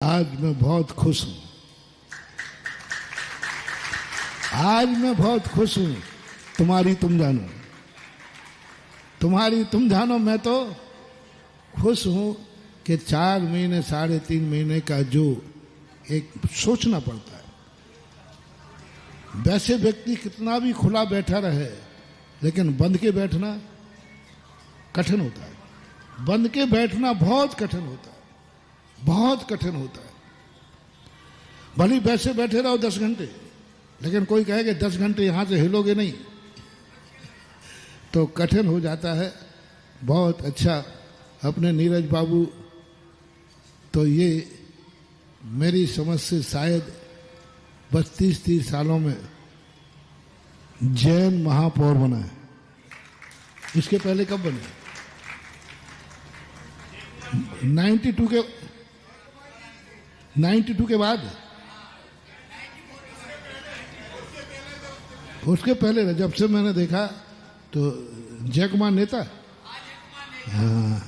आज मैं बहुत खुश हूं। आज मैं बहुत खुश हूं। तुम्हारी तुम जानो, तुम्हारी तुम जानो। मैं तो खुश हूं कि 4 महीने 3.5 महीने का जो एक सोचना पड़ता है। वैसे व्यक्ति कितना भी खुला बैठा रहे, लेकिन बंद के बैठना कठिन होता है। बंद के बैठना बहुत कठिन होता है, बहुत कठिन होता है। भले वैसे बैठे रहो 10 घंटे, लेकिन कोई कहे कि 10 घंटे यहां से हिलोगे नहीं, तो कठिन हो जाता है। बहुत अच्छा। अपने नीरज बाबू तो ये मेरी समझ से शायद 32-30 सालों में जैन महापौर बना है। इसके पहले कब बने? 92 के बाद। उसके पहले जब से मैंने देखा तो जयकुमार नेता। हाँ,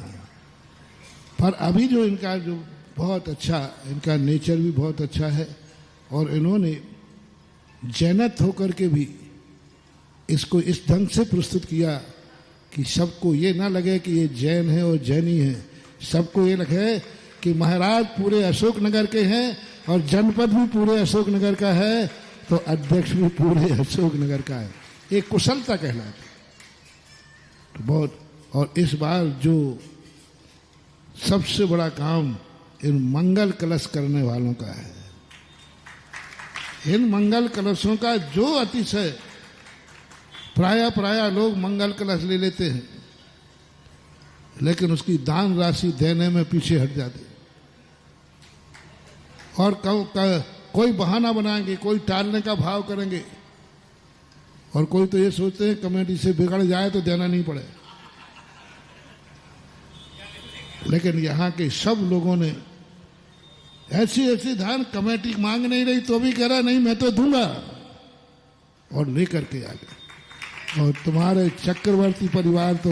पर अभी जो इनका जो बहुत अच्छा, इनका नेचर भी बहुत अच्छा है, और इन्होंने जैनत होकर के भी इसको इस ढंग से प्रस्तुत किया कि सबको ये ना लगे कि ये जैन है और जैनी है। सबको ये लगे कि महाराज पूरे अशोकनगर के हैं और जनपद भी पूरे अशोकनगर का है, तो अध्यक्ष भी पूरे अशोकनगर का है। एक कुशलता कहलाती तो बहुत। और इस बार जो सबसे बड़ा काम इन मंगल कलश करने वालों का है। इन मंगल कलशों का जो अतिशय, प्राय लोग मंगल कलश ले लेते हैं, लेकिन उसकी दान राशि देने में पीछे हट जाते, और कोई बहाना बनाएंगे, कोई टालने का भाव करेंगे, और कोई तो ये सोचते हैं कमेटी से बिगड़ जाए तो देना नहीं पड़े। लेकिन यहाँ के सब लोगों ने ऐसी धान कमेटी मांग नहीं रही तो भी कह रहा नहीं मैं तो दूंगा, और लेकर के आ गए। और तुम्हारे चक्रवर्ती परिवार तो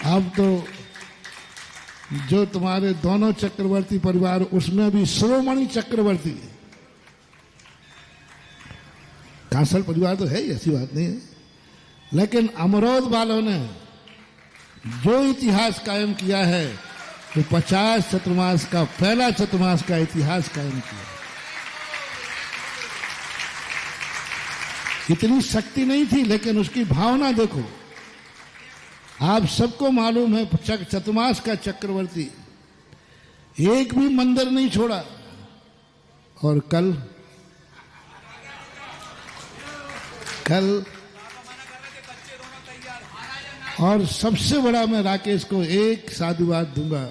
अब तो जो तुम्हारे दोनों चक्रवर्ती परिवार, उसमें भी शिरोमणि चक्रवर्ती कांसल परिवार तो है ही, ऐसी बात नहीं है। लेकिन अमरोद वालों ने जो इतिहास कायम किया है, वो 50 चतुर्मास का, पहला चतुर्मास का इतिहास कायम किया। इतनी शक्ति नहीं थी, लेकिन उसकी भावना देखो। आप सबको मालूम है चतुर्मास का चक्रवर्ती एक भी मंदिर नहीं छोड़ा। और कल और सबसे बड़ा, मैं राकेश को एक साधुवाद दूंगा।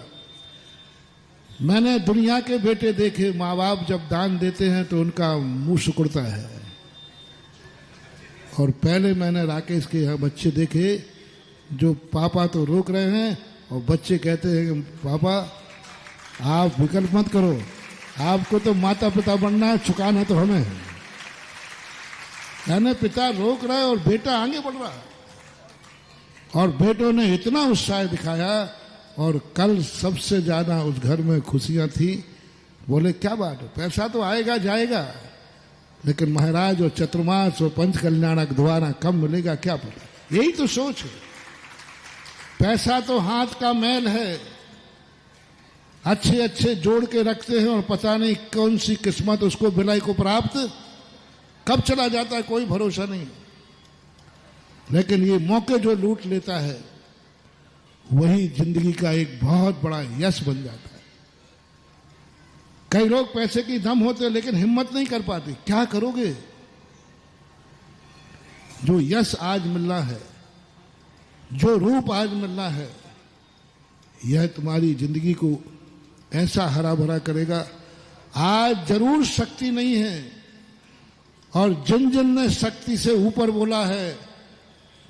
मैंने दुनिया के बेटे देखे, माँ बाप जब दान देते हैं तो उनका मुंह सिकुड़ता है, और पहले मैंने राकेश के यहाँ बच्चे देखे जो पापा तो रोक रहे हैं, और बच्चे कहते हैं कि पापा आप विकल्प मत करो, आपको तो माता पिता बनना है, चुकाना तो हमें है। यानी पिता रोक रहा है और बेटा आगे बढ़ रहा है, और बेटों ने इतना उत्साह दिखाया। और कल सबसे ज्यादा उस घर में खुशियां थी। बोले क्या बात है, पैसा तो आएगा जाएगा, लेकिन महाराज और चतुर्मास और पंच कल्याणक द्वारा कब मिलेगा क्या पता। यही तो सोच है। पैसा तो हाथ का मैल है, अच्छे जोड़ के रखते हैं, और पता नहीं कौन सी किस्मत उसको बिलाई को प्राप्त कब चला जाता है, कोई भरोसा नहीं। लेकिन ये मौके जो लूट लेता है, वही जिंदगी का एक बहुत बड़ा यश बन जाता है। कई लोग पैसे की दम होते, लेकिन हिम्मत नहीं कर पाते। क्या करोगे? जो यश आज मिल रहा है, जो रूप आज मिल रहा है, यह तुम्हारी जिंदगी को ऐसा हरा भरा करेगा। आज जरूर शक्ति नहीं है, और जिन जिन ने शक्ति से ऊपर बोला है,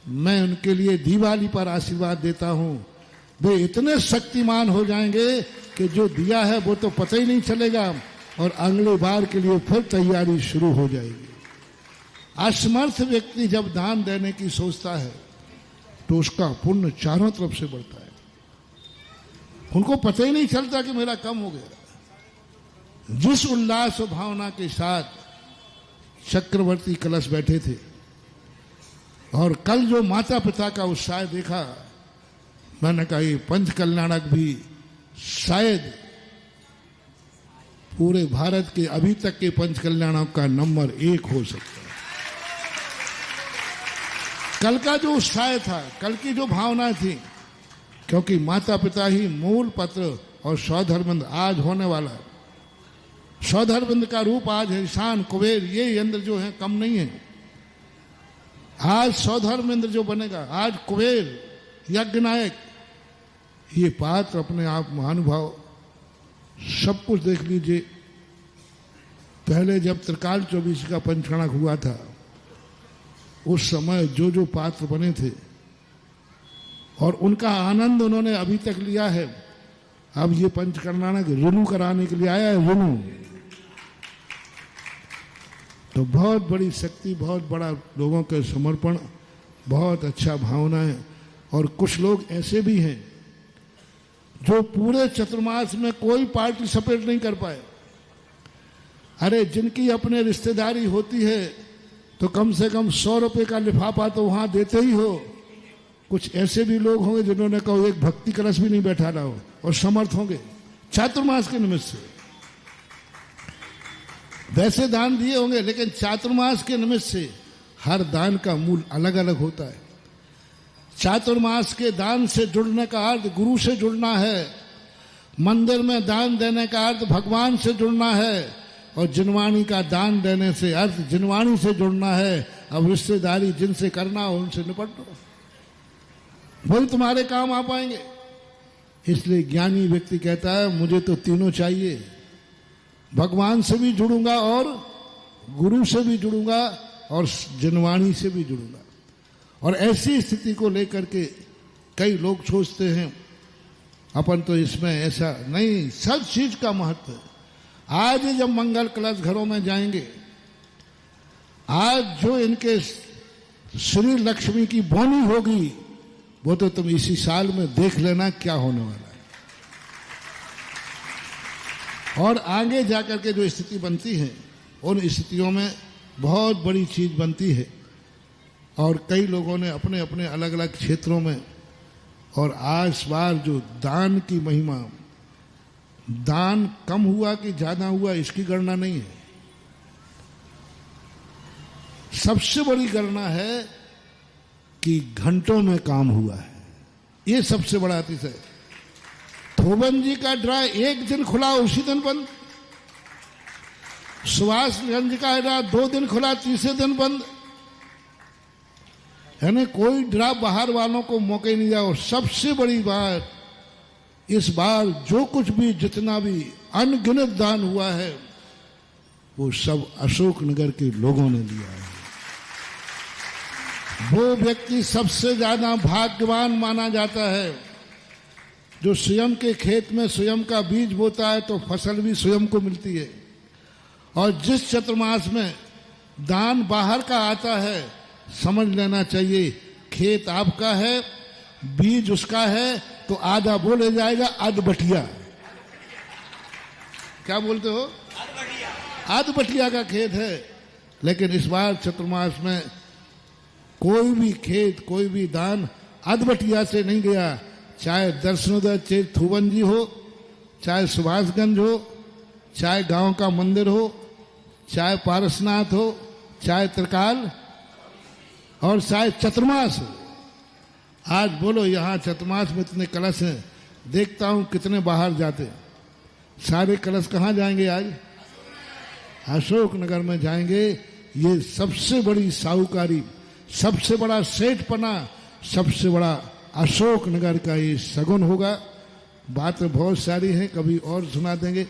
मैं उनके लिए दिवाली पर आशीर्वाद देता हूं। वे इतने शक्तिमान हो जाएंगे कि जो दिया है वो तो पता ही नहीं चलेगा, और अगले बार के लिए फिर तैयारी शुरू हो जाएगी। असमर्थ व्यक्ति जब दान देने की सोचता है, तो उसका पुण्य चारों तरफ से बढ़ता है। उनको पता ही नहीं चलता कि मेरा कम हो गया। जिस उल्लास और भावना के साथ चक्रवर्ती कलश बैठे थे और कल जो माता पिता का उत्साह देखा, मैंने कहा ये पंच कल्याणक भी शायद पूरे भारत के अभी तक के पंच कल्याणक का नंबर 1 हो सकता है। कल का जो उत्साह था, कल की जो भावना थी, क्योंकि माता पिता ही मूल पत्र और सौधर्मिंद आज होने वाला है। सौधर्मिंद का रूप आज है ईशान कुबेर, ये इंद्र जो है कम नहीं है। आज सौधर्मिंद्र जो बनेगा, आज कुबेर यज्ञनायक, ये पात्र अपने आप महानुभाव। सब कुछ देख लीजिए। पहले जब त्रिकाल 24 का पंचकणक हुआ था, उस समय जो जो पात्र बने थे और उनका आनंद उन्होंने अभी तक लिया है। अब ये पंचकल्याणक रिन्यू कराने के लिए आया है, रिन्यू। तो बहुत बड़ी शक्ति, बहुत बड़ा लोगों के समर्पण, बहुत अच्छा भावना है। और कुछ लोग ऐसे भी हैं जो पूरे चतुर्मास में कोई पार्टी सपेट नहीं कर पाए। अरे जिनकी अपने रिश्तेदारी होती है तो कम से कम 100 रुपए का लिफाफा तो वहां देते ही हो। कुछ ऐसे भी लोग होंगे जिन्होंने कहा एक भक्ति कलश भी नहीं बैठाना हो और समर्थ होंगे चातुर्मास के निमित्त से। वैसे दान दिए होंगे, लेकिन चातुर्मास के निमित्त से हर दान का मूल अलग अलग होता है। चातुर्मास के दान से जुड़ने का अर्थ गुरु से जुड़ना है, मंदिर में दान देने का अर्थ भगवान से जुड़ना है, और जिनवाणी का दान देने से अर्थ जिनवाणी से जुड़ना है। अब रिश्तेदारी जिनसे करना हो उनसे निपट लो, वही तुम्हारे काम आ पाएंगे। इसलिए ज्ञानी व्यक्ति कहता है मुझे तो तीनों चाहिए, भगवान से भी जुड़ूंगा और गुरु से भी जुड़ूंगा और जिनवाणी से भी जुड़ूंगा। और ऐसी स्थिति को लेकर के कई लोग सोचते हैं अपन तो इसमें ऐसा नहीं, सब चीज का महत्व है। आज जब मंगल कलश घरों में जाएंगे, आज जो इनके श्री लक्ष्मी की बोनी होगी वो तो तुम इसी साल में देख लेना क्या होने वाला है। और आगे जाकर के जो स्थिति बनती है, उन स्थितियों में बहुत बड़ी चीज बनती है। और कई लोगों ने अपने अपने अलग अलग क्षेत्रों में, और आज बार जो दान की महिमा, दान कम हुआ कि ज्यादा हुआ इसकी गणना नहीं है। सबसे बड़ी गणना है कि घंटों में काम हुआ है, ये सबसे बड़ा अतिशय। थोबन जी का ड्रा एक दिन खुला उसी दिन बंद, सुभाषगंज का ड्रा 2 दिन खुला तीसरे दिन बंद, यानी कोई ड्रा बाहर वालों को मौके नहीं दिया। और सबसे बड़ी बात, इस बार जो कुछ भी जितना भी अनगिनत दान हुआ है वो सब अशोकनगर के लोगों ने लिया है। वो व्यक्ति सबसे ज्यादा भाग्यवान माना जाता है जो स्वयं के खेत में स्वयं का बीज बोता है तो फसल भी स्वयं को मिलती है। और जिस चतुर्मास में दान बाहर का आता है, समझ लेना चाहिए खेत आपका है, बीज उसका है, तो आधा वो ले जाएगा, अध बटिया। क्या बोलते हो? अध बटिया का खेत है। लेकिन इस बार चतुर्मास में कोई भी खेत, कोई भी दान अध बटिया से नहीं गया। चाहे दर्शनोदय चेत थुवन जी हो, चाहे सुभाषगंज हो, चाहे गांव का मंदिर हो, चाहे पारसनाथ हो, चाहे त्रिकाल, और चाहे चतुर्मास हो। आज बोलो यहाँ चतुर्मास में इतने कलश हैं, देखता हूं कितने बाहर जाते। सारे कलश कहाँ जाएंगे आज? अशोकनगर में जाएंगे। ये सबसे बड़ी साहूकारी, सबसे बड़ा सेठपना, सबसे बड़ा अशोकनगर का ये सगुन होगा। बात बहुत सारी है, कभी और सुना देंगे।